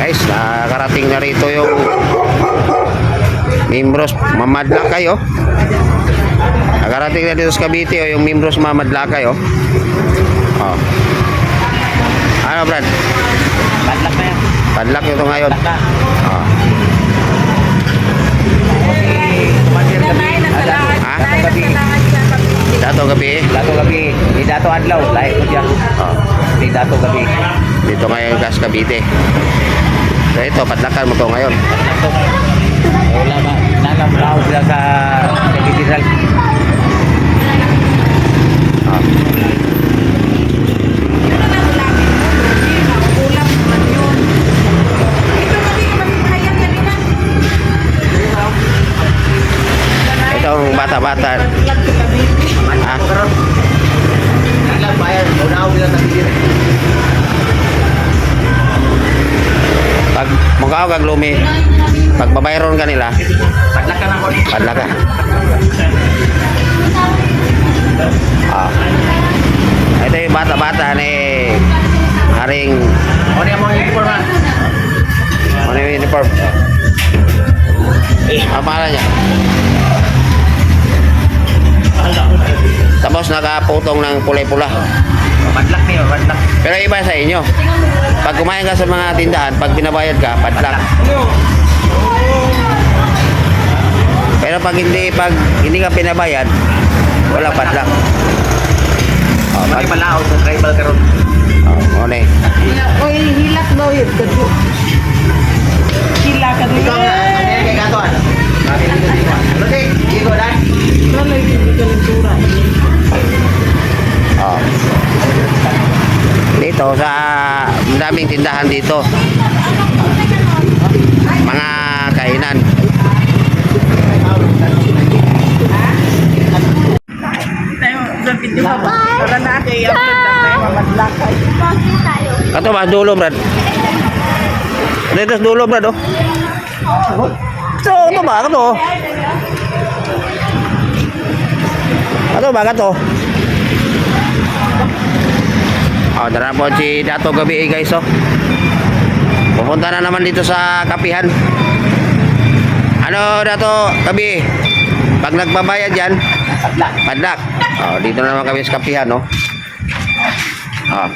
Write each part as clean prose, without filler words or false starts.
guys, nakarating na rito yung Mimbros Mamadlakay oh. Nakarating na dito sa Cavite oh, yung Mimbros Mamadlakay oh. Oh. Ano Brad? Padlak na yan. Padlak ito ngayon. Oh. Dato gabi. Dato gabi. Di dato adlaw. Lahat mo dyan. Oh. Di dato gabi. Dito ngayon sa Cavite. So ito, padlakan mo to ngayon. Wala ba? Nalamlaw sila sa Cathedral. Oh. Itong bata-bata. Ah. Ilang bayan. Unaw sila sa Cathedral. Pag mukha kag lumi, pag babayron ka nila, Padlak ka na ko. padla ka. Ah. Ito yung bata-bata ni Haring O niya mo yung uniform ha? ano yung uniform? Ang pangalan niya? Tapos nakaputong ng pulay-pula. Padlak niyo. Padlak. Pero iba sa inyo. Pag kumain ka sa mga tindahan, pag binabayad ka, padlak. Pero pag hindi ka pinabayad, wala padlak. Oh, Pag pag malaot sa tribal karon. oh, one. Oy, hilak daw yun. Hilak ka doon. Ikaw na. Ano yan kay Gato ano? Bakit dito dito? Ano di? Ikaw na? Wala yung kalentura. Oh. Dito sa daming tindahan dito. Mga kainan. Wala na kayo. Mamadlakay. Kato ba dulo brad? Dito sa dulo brad oh. So, ito ba kato? Kato ba kato? Oh, dara po si Dato gabi guys oh. Pupunta na naman dito sa kapihan. Ano Dato gabi? Pag nagbabayad yan, Padlak. padlak. Oh, dito na naman kami sa kapihan no. Oh.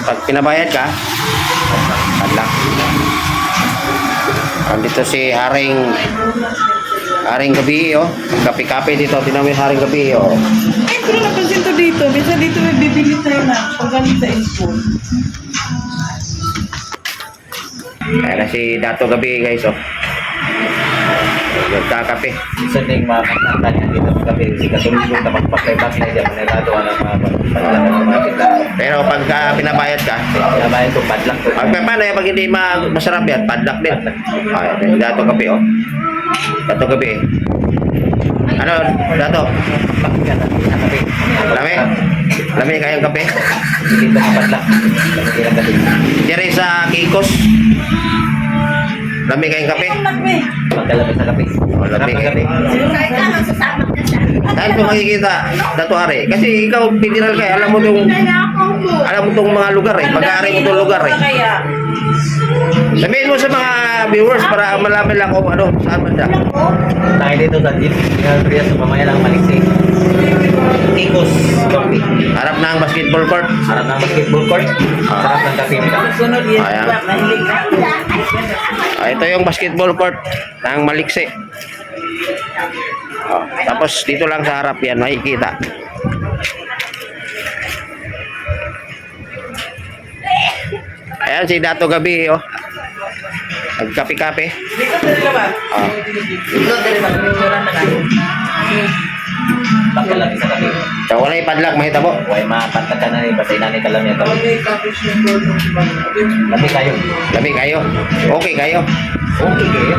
Pag pinabayad ka, padlak. Andito si Haring gabi oh. Kape-kape dito, tinawin Haring gabi oh. Eh, pero napansin to dito. Bisa dito may bibili tayo na pagaling sa info. Ayan na si Dato gabi guys oh. Nagkakape. Isa ding mga kantan niya dito sa kape. Si Katulog na magpakay-bak na dyan. Manilado ang mga padlak ng mga tindahan. Pero pagka pinabayad ka, Nabayan ko padlak ko. paano yan pag hindi masarap yan? Padlak din. Ay, Dato gabi oh. Dato gabi. Ano, Dato? Bakit ka na? Kape. Lami? Lami kayang kape? Dito ang padlak. Lagi lang kape. Diri sa Kikos. Lami kayang kape? Magkalapit sa kape. Oh, lami kape. Saan ko makikita, Dato Ari? Kasi ikaw, federal ka, alam mo tong mga lugar eh. Pag-aari mo tong lugar eh. Sabihin mo sa mga viewers para malaman lang kung ano, saan ba siya. Tayo dito sa Jeep. Pinagpriya sa pamaya lang Maliksi. Kikos. Kape. Harap ng basketball court. Harap ng basketball court. Harap ng kape nila. Sunod yan. Ayan. Ito yung basketball court ng Maliksi. Oh, tapos dito lang sa harap yan, makikita. Ayan si Dato gabi oh. Nagkape-kape. Oh. Magkalapit sa kape. So wala yung padlak, mahita po. Huwag mapantat ka na ni Patay na ni Kalam niya. Labi kayo. Labi kayo. Okay kayo. Okay kayo.